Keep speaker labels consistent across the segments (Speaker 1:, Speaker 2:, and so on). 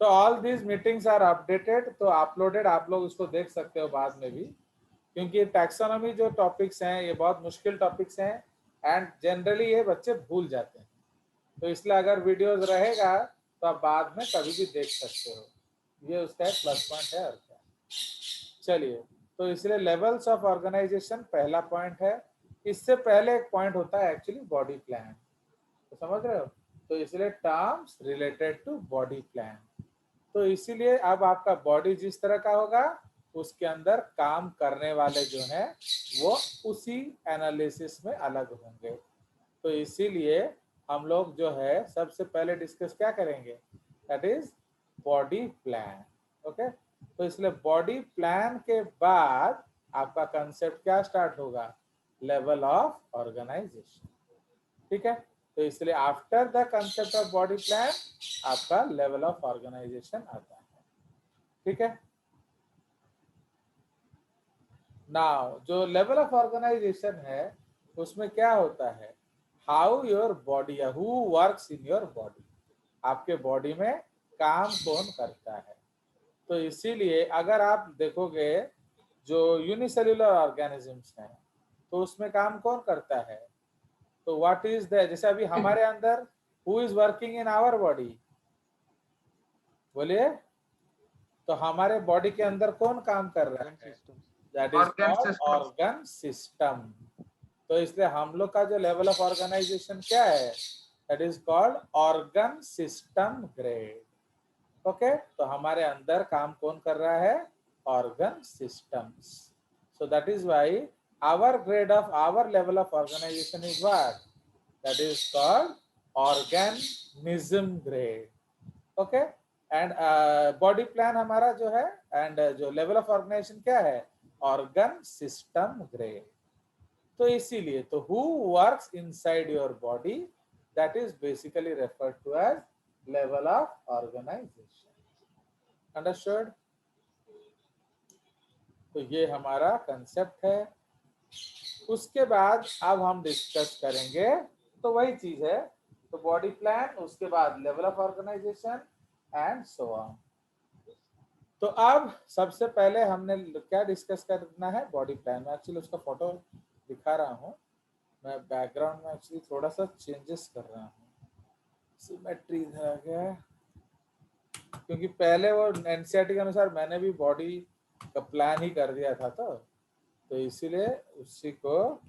Speaker 1: तो all these meetings are updated, तो uploaded, आप लोग उसको देख सकते हो बाद में भी, क्योंकि टैक्सोनॉमी जो टॉपिक्स हैं ये बहुत मुश्किल टॉपिक्स हैं एंड जनरली ये बच्चे भूल जाते हैं। तो इसलिए अगर वीडियोस रहेगा तो आप बाद में कभी भी देख सकते हो, ये उसका एक प्लस पॉइंट है। और क्या, चलिए, तो इसलिए लेवल्स ऑफ ऑर्गेनाइजेशन पहला पॉइंट है। इससे पहले एक पॉइंट होता है एक्चुअली बॉडी प्लान, तो समझ रहे हो, तो इसलिए terms related to body plan. तो इसीलिए अब आपका बॉडी जिस तरह का होगा उसके अंदर काम करने वाले जो हैं वो उसी एनालिसिस में अलग होंगे। तो इसीलिए हम लोग जो है सबसे पहले डिस्कस क्या करेंगे, that is body plan. Okay, तो इसलिए बॉडी प्लान के बाद आपका कंसेप्ट क्या स्टार्ट होगा, लेवल ऑफ ऑर्गेनाइजेशन। ठीक है, तो इसलिए after the concept of body plan आपका लेवल ऑफ ऑर्गेनाइजेशन आता है। ठीक है, नाउ जो लेवल ऑफ ऑर्गेनाइजेशन है उसमें क्या होता है, how your body, who works in your body, आपके बॉडी में काम कौन करता है। तो इसीलिए अगर आप देखोगे जो यूनिसेल्युलर ऑर्गेनिजम्स हैं तो उसमें काम कौन करता है, तो व्हाट इज द, जैसे अभी हमारे अंदर who is working in our body, बोलिए, तो हमारे बॉडी के अंदर कौन काम कर रहा है, that is called organ system. तो इसलिए हम लोग का जो लेवल ऑफ ऑर्गेनाइजेशन क्या है, that is called organ system grade. Okay, तो हमारे अंदर काम कौन कर रहा है, organ systems. So that is why our grade of our level of organisation is what, that is called organism grade. Okay, and body plan हमारा जो है एंड जो लेवल ऑफ ऑर्गेनाइजेशन क्या है, ऑर्गन सिस्टम ग्रेड। तो इसीलिए तो who works inside your body, that is basically referred to as level of organisation. Understood, तो ये हमारा कंसेप्ट है। उसके बाद अब हम डिस्कस करेंगे, तो वही चीज है, तो बॉडी प्लान, उसके बाद level of organisation and so on. तो अब सबसे पहले हमने क्या डिस्कस करना है, बॉडी प्लान में एक्चुअली उसका फोटो दिखा रहा हूँ मैं, बैकग्राउंड में एक्चुअली थोड़ा सा चेंजेस कर रहा हूँ, सिमेट्री इधर आ गया, क्योंकि पहले वो एनसीईआरटी के अनुसार मैंने भी बॉडी का प्लान ही कर दिया था, तो इसीलिए उसी को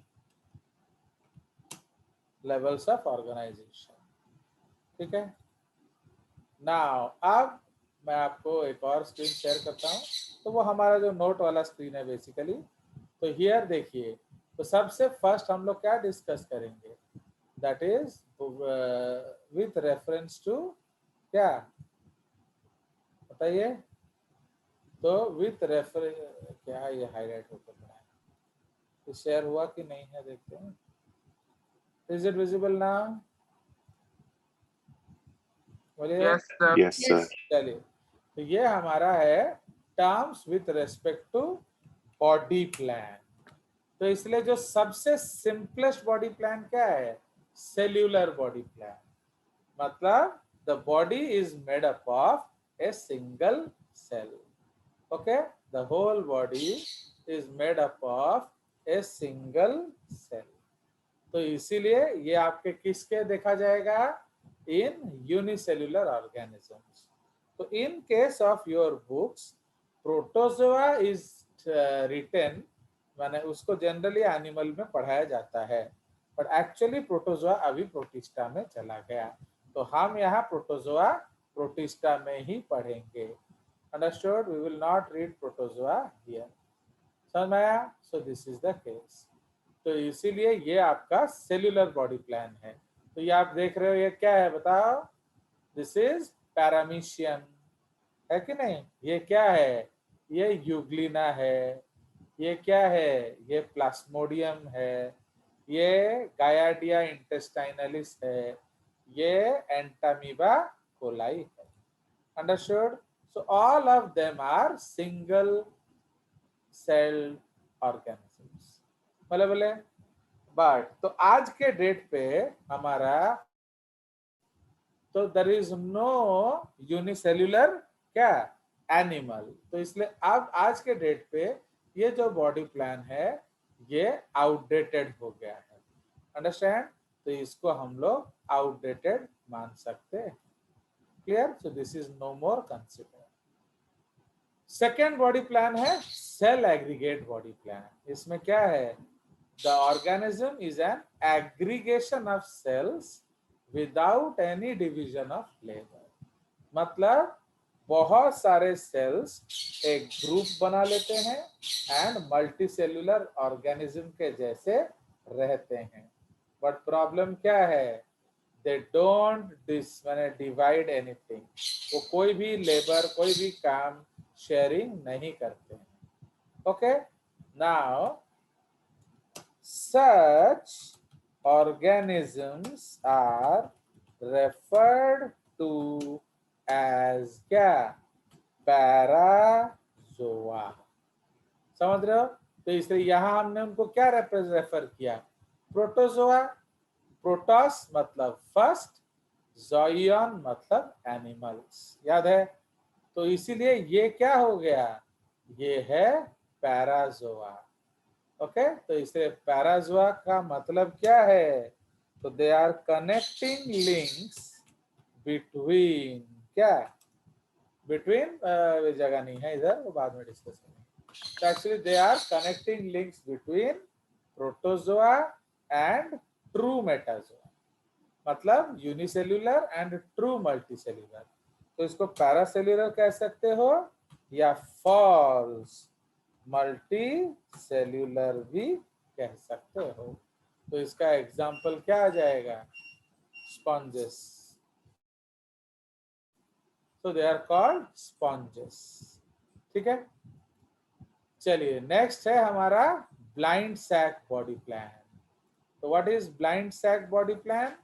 Speaker 1: लेवल्स ऑफ ऑर्गेनाइजेशन। ठीक है, नाउ अब मैं आपको एक और स्क्रीन शेयर करता हूँ, तो वो हमारा जो नोट वाला स्क्रीन है बेसिकली। तो हियर देखिए, तो सबसे फर्स्ट हम लोग क्या डिस्कस करेंगे, that is with reference to क्या, बताइए, तो विथ रेफरेंस, क्या ये हाईलाइट होकर बना है, तो शेयर हुआ कि नहीं है, देखते हैं, इज इट विजिबल नाउ, बोलिए।
Speaker 2: Yes sir.
Speaker 1: चलिए, तो ये हमारा है terms with respect to body plan. तो इसलिए जो सबसे सिंपलेस्ट बॉडी प्लान क्या है, सेल्यूलर बॉडी प्लान, मतलब the body is made up of a single cell. Okay, the whole body is made up of a single cell. तो इसीलिए ये आपके किसके देखा जाएगा, इन यूनिसेल्युलर ऑर्गेनिजम्स। तो in case of your books protozoa is written, माने उसको जनरली एनिमल में पढ़ाया जाता है, बट एक्चुअली प्रोटोजोआ अभी प्रोटिस्टा में चला गया, तो हम यहाँ प्रोटोजोआ प्रोटिस्टा में ही पढ़ेंगे। Understood, we will not read protozoa here, समझ में आया। So this is the case. तो इसीलिए ये आपका सेल्यूलर बॉडी प्लान है। तो ये आप देख रहे हो, ये क्या है बताओ, दिस इज पैरामीशियम, है कि नहीं, ये क्या है, ये यूग्लिना है, ये क्या है, ये प्लास्मोडियम है, ये गायाडिया इंटेस्टाइनलिस है, ये एंटामीबा कोलाई है। Understood, so all of them are single cell organisms, बोले बोले। बट तो आज के डेट पे हमारा तो देयर इज नो यूनिसेल्युलर क्या एनिमल। तो इसलिए अब आज के डेट पे ये जो बॉडी प्लान है ये आउटडेटेड हो गया है। अंडरस्टैंड? तो इसको हम लोग आउटडेटेड मान सकते हैं। Clear? So this is no more consider. Second body plan है सेल एग्रीगेट बॉडी प्लान। इसमें क्या है? The organism is an aggregation of cells without any division of labour. मतलब बहुत सारे सेल्स एक ग्रुप बना लेते हैं एंड मल्टी सेल्यूलर ऑर्गेनिज्म के जैसे रहते हैं। बट प्रॉब्लम क्या है? They don't divide anything. वो कोई भी लेबर, कोई भी काम शेयरिंग नहीं करते हैं। Okay, now such organisms are referred to as क्या? पैराजोआ। समझ रहे हो? तो इसलिए यहां हमने उनको क्या रेफर किया? प्रोटोजोआ। प्रोटोस मतलब फर्स्ट, जोइयन मतलब एनिमल्स। याद है? तो इसीलिए ये क्या हो गया? ये है पैराजोआ। ओके, तो इसे पैराजोआ का मतलब क्या है? तो they are connecting links between क्या? बिटवीन जगह नहीं है इधर, वो बाद में डिस्कस करेंगे। तो actually they are connecting links between protozoa and true metazoa. मतलब यूनिसेल्युलर एंड ट्रू मल्टीसेल्युलर। तो इसको पैरासेल्युलर कह सकते हो या फॉल्स मल्टी सेल्यूलर भी कह सकते हो। तो इसका एग्जाम्पल क्या आ जाएगा? स्पॉन्जेस। तो दे आर कॉल्ड स्पॉन्जेस। ठीक है, चलिए नेक्स्ट है हमारा ब्लाइंड सैक बॉडी प्लान। तो what is blind sac body plan?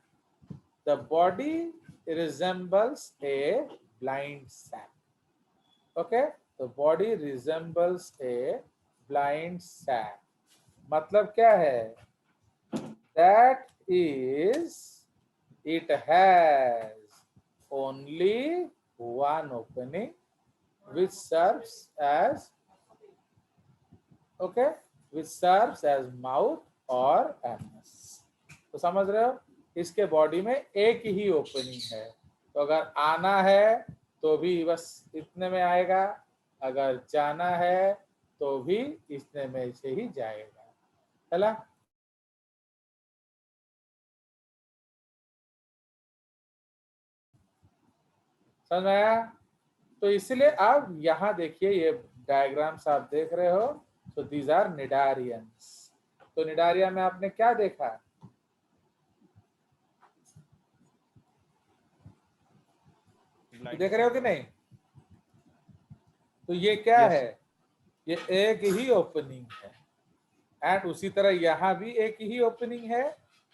Speaker 1: The body resembles a blind sac. Okay, तो body resembles a blind sac मतलब क्या है? That is, it has only one opening which serves as okay, which serves as mouth or anus। तो समझ रहे हो? इसके body में एक ही ओपनिंग है। तो अगर आना है तो भी बस इतने में आएगा, अगर जाना है तो भी इतने में से ही जाएगा। चला? समझ में आया? तो इसलिए आप यहाँ देखिए, ये डायग्राम्स आप देख रहे हो। तो दीज आर निडारियंस। तो निडारिया में आपने क्या देखा? देख रहे हो कि नहीं? तो ये क्या
Speaker 2: Yes,
Speaker 1: है? ये एक ही ओपनिंग है एंड उसी तरह यहाँ भी एक ही ओपनिंग है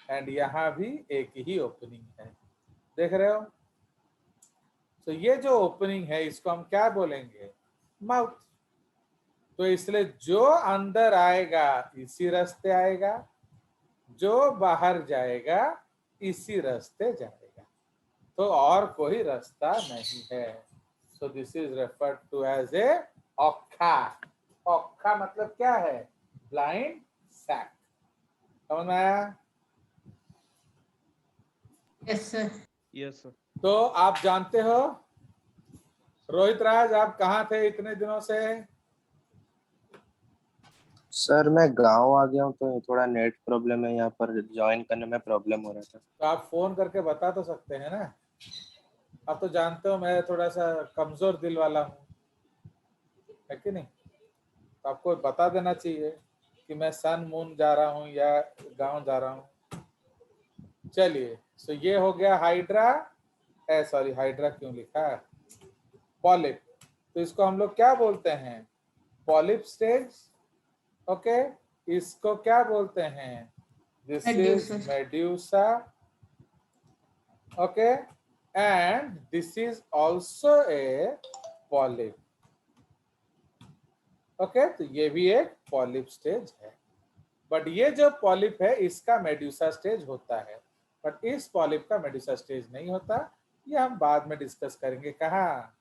Speaker 1: एंड यहाँ भी एक ही ओपनिंग है। देख रहे हो? तो ये जो ओपनिंग है इसको हम क्या बोलेंगे? माउथ। तो इसलिए जो अंदर आएगा इसी रास्ते आएगा, जो बाहर जाएगा इसी रास्ते जाएगा। तो और कोई रास्ता नहीं है। So this is referred to as a ऑक्खा। ऑक्खा मतलब क्या है? Blind sac. समझ में आया?
Speaker 3: Yes sir.
Speaker 2: yes, sir.
Speaker 1: तो आप जानते हो रोहित राज, आप कहाँ थे इतने दिनों से?
Speaker 4: सर मैं गांव आ गया हूँ तो थोड़ा नेट प्रॉब्लम है, यहाँ पर ज्वाइन करने में प्रॉब्लम हो रहा था।
Speaker 1: तो आप फोन करके बता तो सकते हैं ना। आप तो जानते हो मैं थोड़ा सा कमजोर दिल वाला हूँ, है कि नहीं? तो आपको बता देना चाहिए कि मैं सन मून जा रहा हूँ या गांव जा रहा हूँ। चलिए, सो ये हो गया हाइड्रा। सॉरी, हाइड्रा क्यों लिखा? पॉलिप। तो इसको हम लोग क्या बोलते हैं? Polyp stage. ओके, इसको क्या बोलते हैं? This is
Speaker 3: Medusa.
Speaker 1: Medusa. Okay, and this is also a polyp. Okay, तो ये भी एक पॉलिप स्टेज है। बट ये जो पॉलिप है इसका मेड्यूसा स्टेज होता है, बट इस पॉलिप का मेड्यूसा स्टेज नहीं होता। ये हम बाद में डिस्कस करेंगे। कहाँ?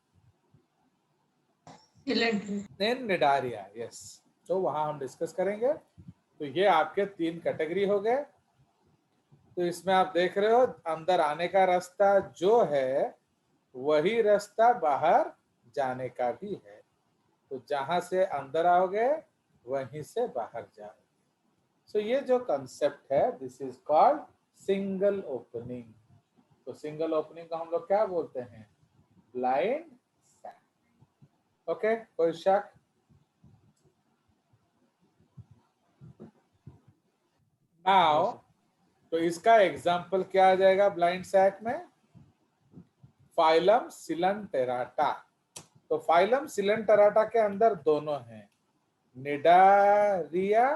Speaker 2: सिलेंडर।
Speaker 1: इन निडारिया, यस। तो वहां हम डिस्कस करेंगे। तो ये आपके 3 कैटेगरी हो गए। तो इसमें आप देख रहे हो अंदर आने का रास्ता जो है वही रास्ता बाहर जाने का भी है। तो जहां से अंदर आओगे वहीं से बाहर जाओगे। सो ये जो कंसेप्ट है, this is called single opening. तो सिंगल ओपनिंग को हम लोग क्या बोलते हैं? Blind sac. ओके, कोई शक? नाउ तो इसका एग्जाम्पल क्या आ जाएगा ब्लाइंड सैक में? फाइलम सिलेंटेराटा। तो फाइलम सिलेंटेराटा के अंदर दोनों हैं, निडारिया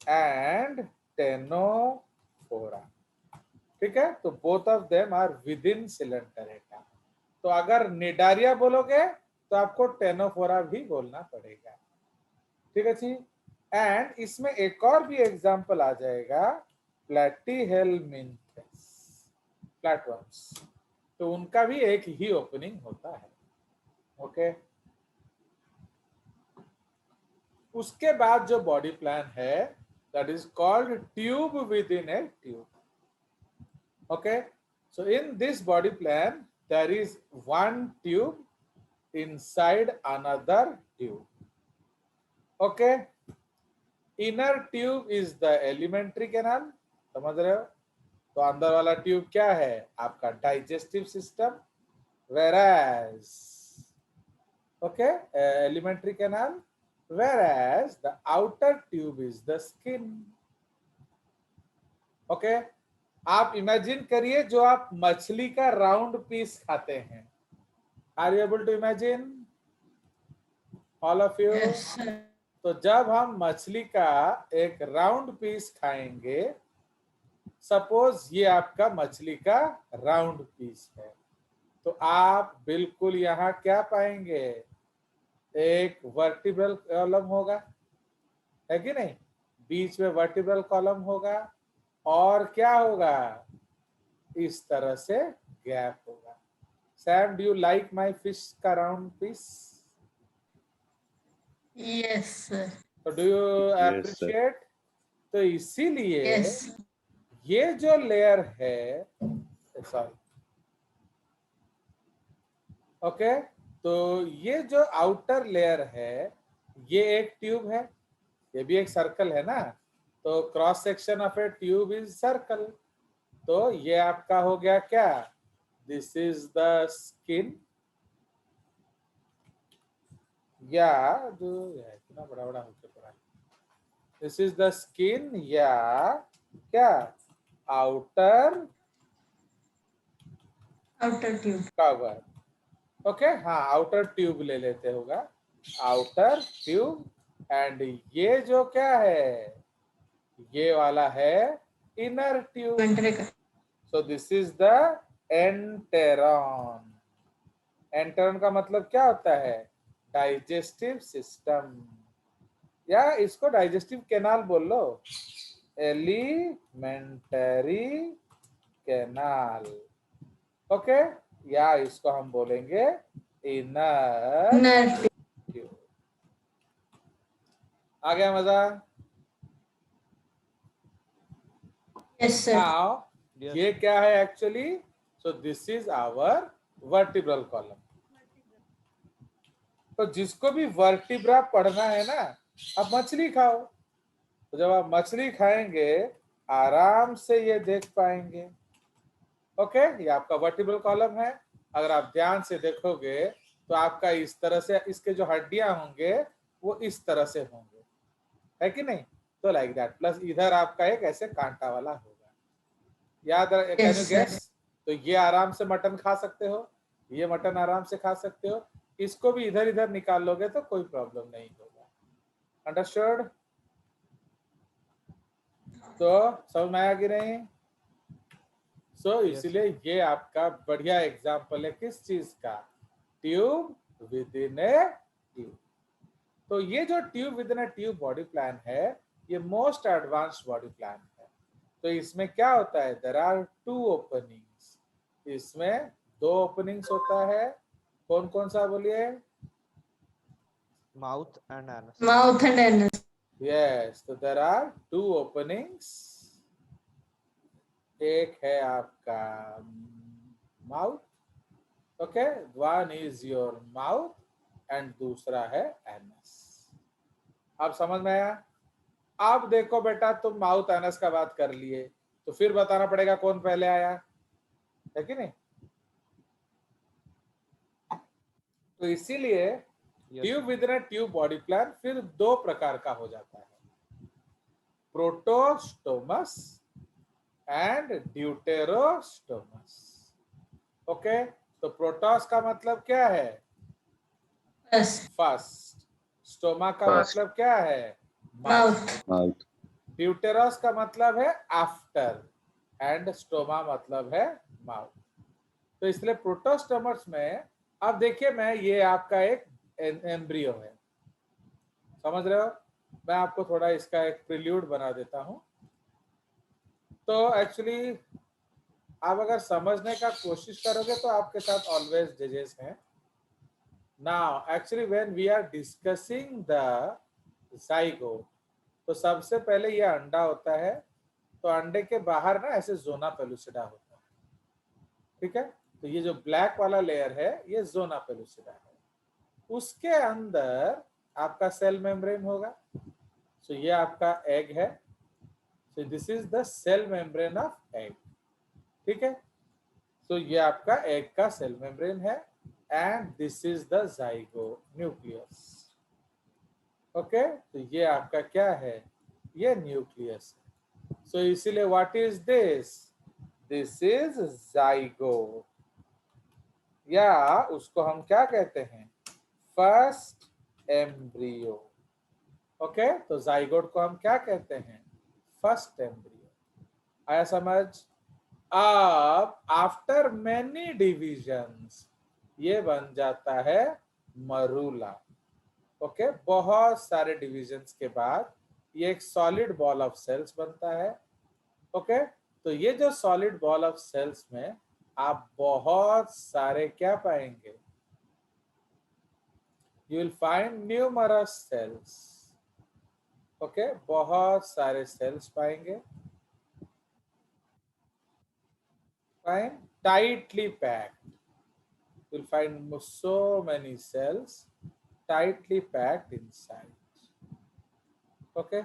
Speaker 1: एंड टेनोफोरा। ठीक है, तो both of them are within coelenterata. तो अगर निडारिया बोलोगे तो आपको टेनोफोरा भी बोलना पड़ेगा। ठीक है जी। एंड इसमें एक और भी एग्जांपल आ जाएगा, प्लैटीहेलमिंथस, फ्लैटवर्म्स। तो उनका भी एक ही ओपनिंग होता है। ओके, उसके बाद जो बॉडी प्लान है that is called tube with in A tube. Okay, so in this body plan there is one tube inside another tube. Okay, inner tube is the alimentary canal, समझ रहे हो? तो अंदर वाला ट्यूब क्या है? आपका digestive system. whereas okay, alimentary canal, whereas the outer tube is the skin. Okay, आप इमेजिन करिए जो आप मछली का राउंड पीस खाते हैं। Are you able to imagine all of you?
Speaker 2: Yes sir.
Speaker 1: तो जब हम मछली का एक राउंड पीस खाएंगे, सपोज ये आपका मछली का राउंड पीस है, तो आप बिल्कुल यहाँ क्या पाएंगे? एक वर्टिब्रल कॉलम होगा, है कि नहीं? बीच में वर्टिब्रल कॉलम होगा और क्या होगा? इस तरह से गैप होगा। Sam, do you like my fish का राउंड पीस?
Speaker 2: Yes sir.
Speaker 1: तो do you
Speaker 4: Yes, sir.
Speaker 1: Appreciate? तो इसीलिए
Speaker 2: यस
Speaker 1: ये जो लेयर है, सॉरी, ओके, तो ये जो आउटर लेयर है ये एक ट्यूब है, ये भी एक सर्कल है ना। तो cross section of A tube is circle. तो ये आपका हो गया क्या? दिस इज द स्किन, या जो इतना बड़ा बड़ा होके पड़ा है, दिस इज द स्किन या क्या? Outer
Speaker 2: outer tube.
Speaker 1: Cover. Okay, हाँ, आउटर ट्यूब ले लेते होगा, आउटर ट्यूब। एंड ये जो क्या है? ये वाला है inner tube. So this is the enteron. Enteron का मतलब क्या होता है? डाइजेस्टिव सिस्टम, या इसको डाइजेस्टिव कैनाल बोल लो, एलिमेंटरी कैनाल। ओके, या इसको हम बोलेंगे इनर ट्यूब। आ गया मजा?
Speaker 2: Yes sir.
Speaker 1: नाउ ये क्या है actually? So this is our vertebral column. तो जिसको भी वर्टिब्रा पढ़ना है ना, आप मछली खाओ। तो जब आप मछली खाएंगे आराम से ये देख पाएंगे। ओके, ये आपका वर्टिब्रल कॉलम है। अगर आप ध्यान से देखोगे तो आपका इस तरह से इसके जो हड्डियां होंगे वो इस तरह से होंगे, है कि नहीं? तो लाइक दैट, प्लस इधर आपका एक ऐसे कांटा वाला होगा। याद, कैन यू गेस? तो ये आराम से मटन खा सकते हो, ये मटन आराम से खा सकते हो। इसको भी इधर इधर निकाल लोगे तो कोई प्रॉब्लम नहीं होगा। अंडरस्टूड? तो समझ में आया कि नहीं? सो इसलिए ये आपका बढ़िया एग्जाम्पल है किस चीज का? Tube with in A tube. तो ये जो tube with in A tube body plan है, ये मोस्ट एडवांस्ड बॉडी प्लान है। तो इसमें क्या होता है? There are 2 openings. इसमें दो ओपनिंग्स होता है, कौन कौन सा बोलिए?
Speaker 3: Mouth and anus.
Speaker 2: Mouth and anus.
Speaker 1: Yes, तो देयर आर टू ओपनिंग्स। एक है आपका mouth, okay, one is your mouth and दूसरा है एनस। आप समझ में आया? अब देखो बेटा, तुम माउथ एनस का बात कर लिए, तो फिर बताना पड़ेगा कौन पहले आया, है कि नहीं? तो इसीलिए
Speaker 3: Yes.
Speaker 1: Tube with in tube body plan फिर दो प्रकार का हो जाता है, प्रोटोस्टोमस एंड ड्यूटेरोस्टोमस। ओके, तो प्रोटोस का मतलब क्या है?
Speaker 2: First.
Speaker 1: फर्स्ट। स्टोमा का
Speaker 4: First.
Speaker 1: मतलब क्या है?
Speaker 2: Mouth.
Speaker 4: Mouth.
Speaker 1: ड्यूटेरस का मतलब है आफ्टर एंड स्टोमा मतलब है माउथ। तो इसलिए प्रोटोस्टोमस में अब देखिए, मैं ये आपका एक एम्ब्रियो है, समझ रहे हो? मैं आपको थोड़ा इसका एक प्रिल्यूड बना देता हूं। तो एक्चुअली आप अगर समझने का कोशिश करोगे तो आपके साथ ऑलवेज जजेस हैं। Now actually when we are discussing the zygote, तो सबसे पहले ये अंडा होता है, तो अंडे के बाहर ना ऐसे जोना पेलुसिडा होता है, ठीक है? तो ये जो ब्लैक वाला लेयर है ये जोना पेलुसिडा है। उसके अंदर आपका सेल मेम्ब्रेन होगा। सो ये आपका एग है, so this is the cell membrane of egg, ठीक है? तो ये आपका एग का सेल मेम्ब्रेन है and this is the zygote nucleus. Okay, तो ये आपका क्या है? ये न्यूक्लियस है। सो इसीलिए what is this? This is zygote, या उसको हम क्या कहते हैं? First embryo. ओके, तो जाइगोट को हम क्या कहते हैं? First embryo. आया समझ? अब आफ्टर मेनी डिविजन्स ये बन जाता है मरूला। ओके, बहुत सारे डिविजन्स के बाद ये एक सॉलिड बॉल ऑफ सेल्स बनता है। ओके, तो ये जो सॉलिड बॉल ऑफ सेल्स में आप बहुत सारे क्या पाएंगे? You will find numerous cells. Okay, बहुत सारे सेल्स पाएंगे, fine, tightly packed. You'll find so many cells tightly packed inside. Okay.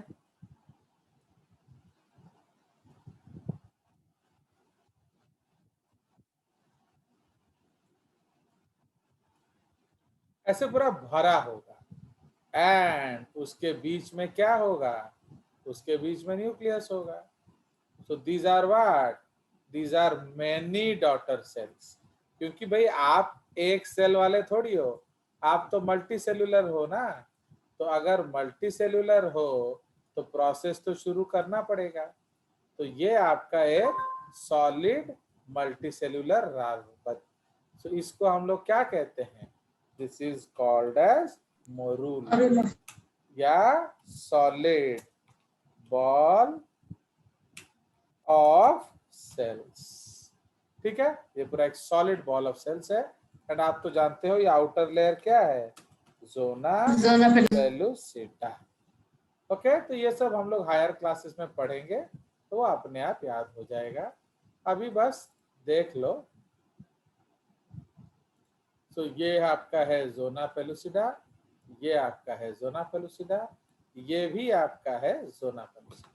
Speaker 1: ऐसे पूरा भरा होगा एंड उसके बीच में क्या होगा? उसके बीच में न्यूक्लियस होगा। So these are what? These are many daughter cells. क्योंकि भाई आप एक सेल वाले थोड़ी हो, आप तो मल्टी सेलुलर हो ना। तो अगर मल्टी सेलुलर हो तो प्रोसेस तो शुरू करना पड़ेगा। तो ये आपका एक सॉलिड मल्टी सेलुलर राउटर, तो इसको हम लोग क्या कहते हैं? This is called as morula
Speaker 2: Morula.
Speaker 1: या सॉलिड बॉल ऑफ सेल्स। ठीक है, ये पूरा एक सॉलिड बॉल ऑफ सेल्स है एंड आप तो जानते हो ये आउटर लेयर क्या है? Zona
Speaker 2: Zona pellucida.
Speaker 1: Pellucida. Okay, तो ये सब हम लोग हायर क्लासेस में पढ़ेंगे तो वो अपने आप याद हो जाएगा। अभी बस देख लो। तो ये आपका है जोना पेलुसिडा, ये आपका है जोना पेलुसिडा, ये भी आपका है जोना पेलुसिडा।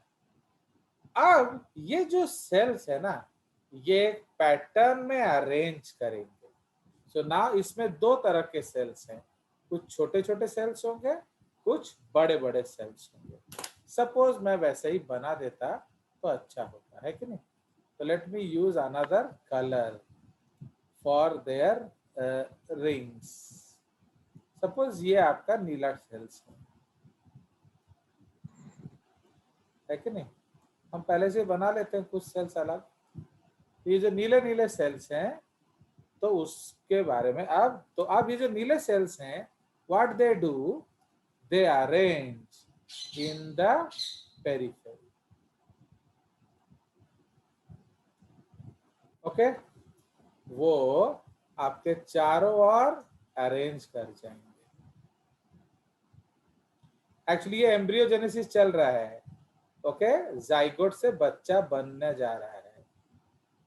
Speaker 1: अब ये जो सेल्स है ना, ये पैटर्न में अरेंज करेंगे। सो नाउ इसमें दो तरह के सेल्स हैं, कुछ छोटे छोटे सेल्स होंगे, कुछ बड़े बड़े सेल्स होंगे। सपोज मैं वैसे ही बना देता तो अच्छा होता है कि नहीं? तो let me use another colour for their rings. Suppose ये आपका नीला सेल्स है कि नहीं? हम पहले से बना लेते हैं कुछ सेल्स अलग। ये जो नीले नीले सेल्स हैं तो उसके बारे में अब ये जो नीले सेल्स हैं, what they do? They arrange in the periphery. Okay, वो आपके चारों ओर अरेंज कर जाएंगे। एक्चुअली ये एम्ब्रियोजेनेसिस चल रहा है, ओके, जाइगोट से बच्चा बनने जा रहा है।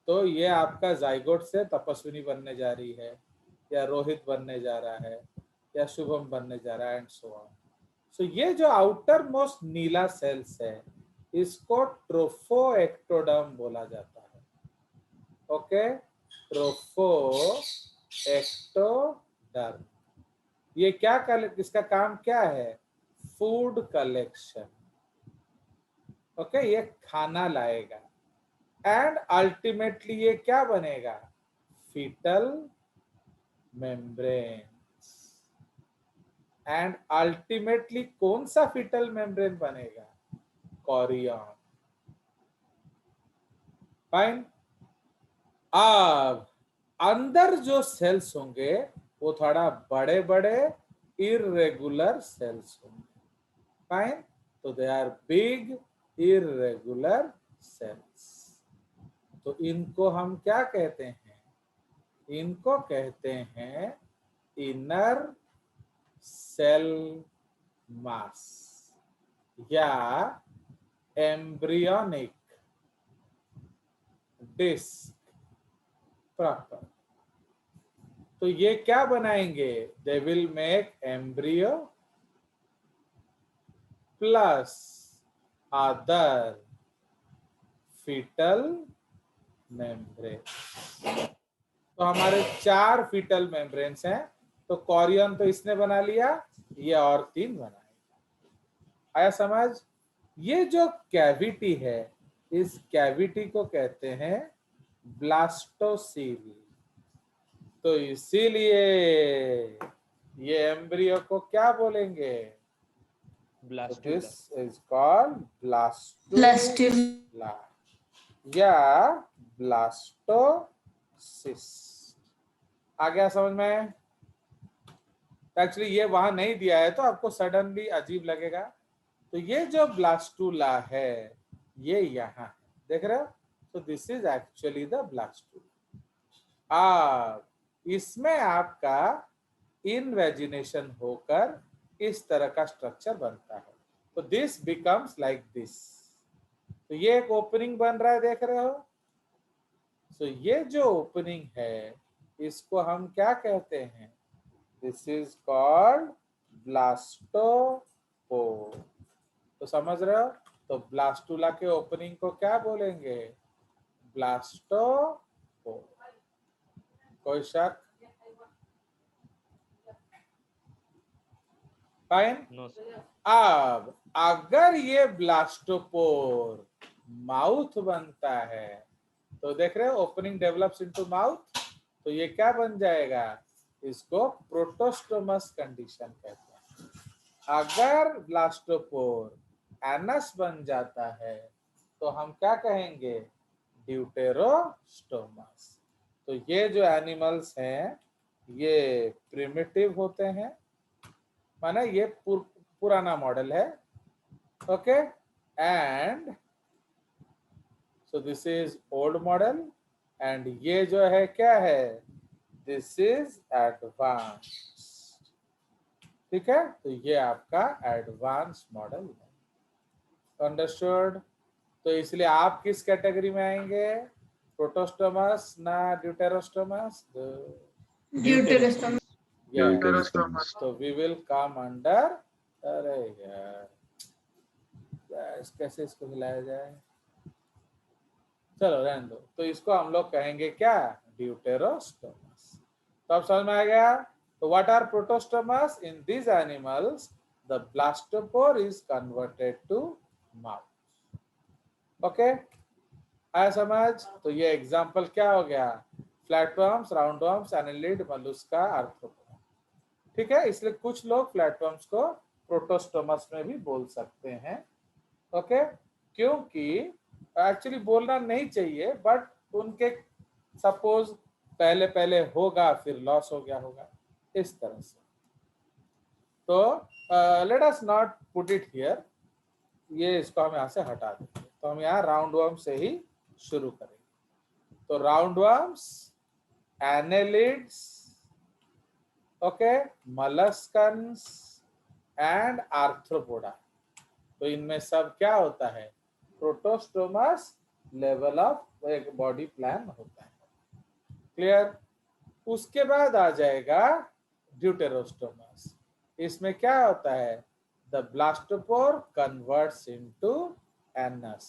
Speaker 1: तो ये आपका जाइगोट से तपस्विनी बनने जा रही है, या रोहित बनने जा रहा है, या शुभम बनने जा रहा है, एंड सो ऑन। सो ये जो आउटर मोस्ट नीला सेल्स है, इसको ट्रोफोएक्टोडर्म बोला जाता है। Okay, trophectoderm. ये क्या इसका काम क्या है? Food collection. ओके, ये खाना लाएगा एंड अल्टीमेटली ये क्या बनेगा? Fetal membrane. एंड अल्टीमेटली कौन सा फीटल मेम्ब्रेन बनेगा? कॉरियन। फाइन। अब अंदर जो सेल्स होंगे वो थोड़ा बड़े बड़े इरेगुलर सेल्स होंगे। फाइन, तो they are big irregular cells. तो इनको हम क्या कहते हैं? इनको कहते हैं इनर सेल मास या एम्ब्रियोनिक डिस्क प्रॉपर। तो ये क्या बनाएंगे? They will make embryo plus other foetal membrane. तो हमारे 4 फीटल मेम्ब्रेन्स हैं। तो कॉरियन तो इसने बना लिया, ये और 3 बनाएगा। आया समझ? ये जो कैविटी है, इस कैविटी को कहते हैं ब्लास्टोसील। तो इसीलिए ये एम्ब्रियो को क्या बोलेंगे?
Speaker 4: Blastula.
Speaker 1: This is called
Speaker 2: Blastula.
Speaker 1: Blastula या ब्लास्टोसिस्ट। आ गया समझ में? एक्चुअली ये वहां नहीं दिया है तो आपको सडनली अजीब लगेगा। तो ये जो ब्लास्टुला है ये यहाँ है, देख रहे हो? तो this is actually the blastula. इसमें आपका इनवेजिनेशन होकर इस तरह का स्ट्रक्चर बनता है। तो दिस बिकम्स लाइक दिस। तो ये एक ओपनिंग बन रहा है, देख रहे हो? तो ये जो ओपनिंग है इसको हम क्या कहते हैं? This is called blastopore. तो समझ रहे हो? तो ब्लास्टुला के ओपनिंग को क्या बोलेंगे? ब्लास्टोपोर। कोई शक? फाइन।
Speaker 4: No sir.
Speaker 1: अब अगर ये ब्लास्टोपोर माउथ बनता है तो देख रहे हो, ओपनिंग डेवलप्स इनटू माउथ। तो ये क्या बन जाएगा? इसको प्रोटोस्टोमस कंडीशन कहते हैं। अगर ब्लास्टोपोर एनस बन जाता है तो हम क्या कहेंगे? ड्यूटेरोस्टोमस। तो ये जो एनिमल्स हैं ये प्रिमिटिव होते हैं, माना ये पुराना मॉडल है। Okay, and so this is old model and ये जो है क्या है? This is advance. ठीक है, तो ये आपका एडवांस मॉडल है। अंडरस्टूड? तो इसलिए आप किस कैटेगरी में आएंगे? प्रोटोस्टोमस ना ड्यूटेरोस्टोमस?
Speaker 2: Deuterostomach.
Speaker 1: Yes. तो वी विल कम अंडर, अरे यार कैसे इसको हिलाया जाए? चलो रहने दो। तो इसको हम लोग कहेंगे क्या? ड्यूटेरोस्टोमस। तो अब समझ में आ गया? तो what are protostomes? In this animals the blastopore is converted to mouth. Okay, आया समझ? तो ये एग्जांपल क्या हो गया? Flatworms, roundworms, annelid, mollusca, arthropoda. ठीक है, इसलिए कुछ लोग फ्लैटवर्म्स को प्रोटोस्टोमस में भी बोल सकते हैं। ओके, क्योंकि एक्चुअली बोलना नहीं चाहिए, बट उनके सपोज पहले पहले होगा फिर लॉस हो गया होगा, इस तरह से। तो let us not put it here, ये इसको हम यहाँ से हटा देंगे। तो हम यहाँ राउंडवर्म से ही शुरू करेंगे। तो राउंडवर्म्स annelids, okay, molluscans and arthropoda. तो इनमें सब क्या होता है, प्रोटोस्टोमस लेवल ऑफ एक बॉडी प्लान होता है। क्लियर? उसके बाद आ जाएगा ड्यूटेरोस्टोमस। इसमें क्या होता है, the blastopore converts into anus.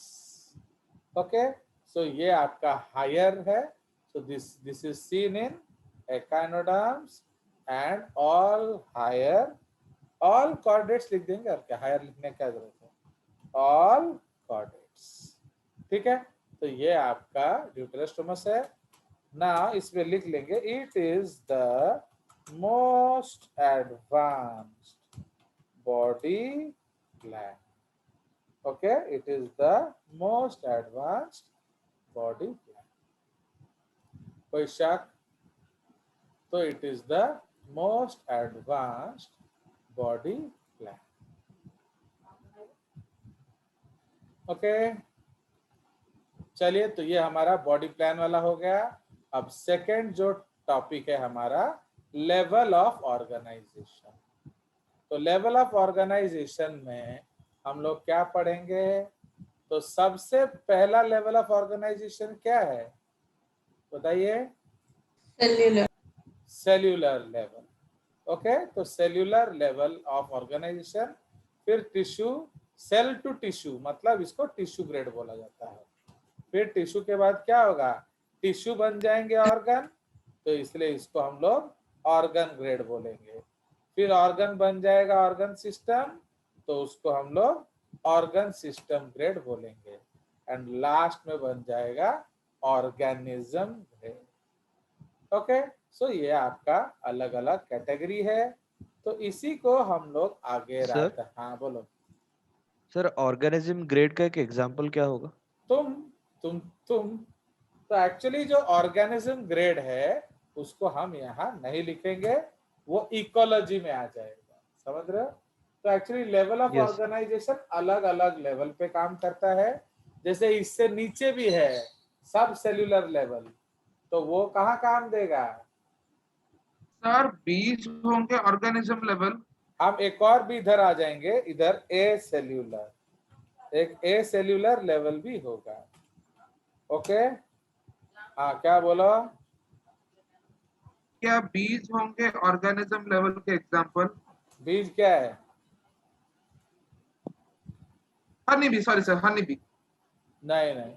Speaker 1: Okay, so ये आपका हायर है। So this is seen in echinoderms and all higher, all chordates लिख देंगे, और क्या हायर लिखने क्या जरूरत है, ऑल कॉर्डेट्स। ठीक है, तो ये आपका ड्यूटेरोस्टोमस है। ना इसमें लिख लेंगे, it is the most advanced body plan. Okay, it is the most advanced body plan. कोई शक? तो it is the most advanced body plan. Okay, चलिए, तो ये हमारा बॉडी प्लान वाला हो गया। अब सेकंड जो टॉपिक है हमारा, लेवल ऑफ ऑर्गेनाइजेशन। तो लेवल ऑफ ऑर्गेनाइजेशन में हम लोग क्या पढ़ेंगे, तो सबसे पहला लेवल ऑफ ऑर्गेनाइजेशन क्या है बताइए,
Speaker 2: Cellular.
Speaker 1: Cellular level. ओके, तो सेल्यूलर लेवल ऑफ ऑर्गेनाइजेशन, फिर टिश्यू, सेल टू टिश्यू, मतलब इसको टिश्यू ग्रेड बोला जाता है। फिर टिश्यू के बाद क्या होगा, टिश्यू बन जाएंगे ऑर्गन, तो इसलिए इसको हम लोग ऑर्गन ग्रेड बोलेंगे। फिर ऑर्गन बन जाएगा ऑर्गन सिस्टम, तो उसको हम लोग ऑर्गन सिस्टम ग्रेड बोलेंगे। एंड लास्ट में बन जाएगा ऑर्गेनिज्म ग्रेड। ओके, सो ये आपका अलग अलग कैटेगरी है। तो इसी को हम लोग आगे
Speaker 3: सर,
Speaker 1: हाँ बोलो।
Speaker 3: सर ऑर्गेनिज्म ग्रेड का एक एग्जांपल क्या होगा?
Speaker 1: तुम तुम तो एक्चुअली जो ऑर्गेनिज्म ग्रेड है उसको हम यहाँ नहीं लिखेंगे, वो इकोलॉजी में आ जाएगा, समझ रहे हो? तो actually level of
Speaker 3: Yes.
Speaker 1: Organisation अलग अलग लेवल पे काम करता है। जैसे इससे नीचे भी है सब सेल्यूलर लेवल, तो वो कहाँ काम देगा?
Speaker 5: सर बीज होंगे ऑर्गेनिज्म लेवल।
Speaker 1: हम एक और भी इधर आ जाएंगे, इधर ए सेल्यूलर, एक ए सेल्यूलर लेवल भी होगा। ओके, हाँ क्या बोलो?
Speaker 5: क्या बीज होंगे ऑर्गेनिज्म लेवल के एग्जांपल?
Speaker 1: बीज क्या है?
Speaker 5: Honey bee, sorry sir, honey bee.
Speaker 1: नहीं नहीं,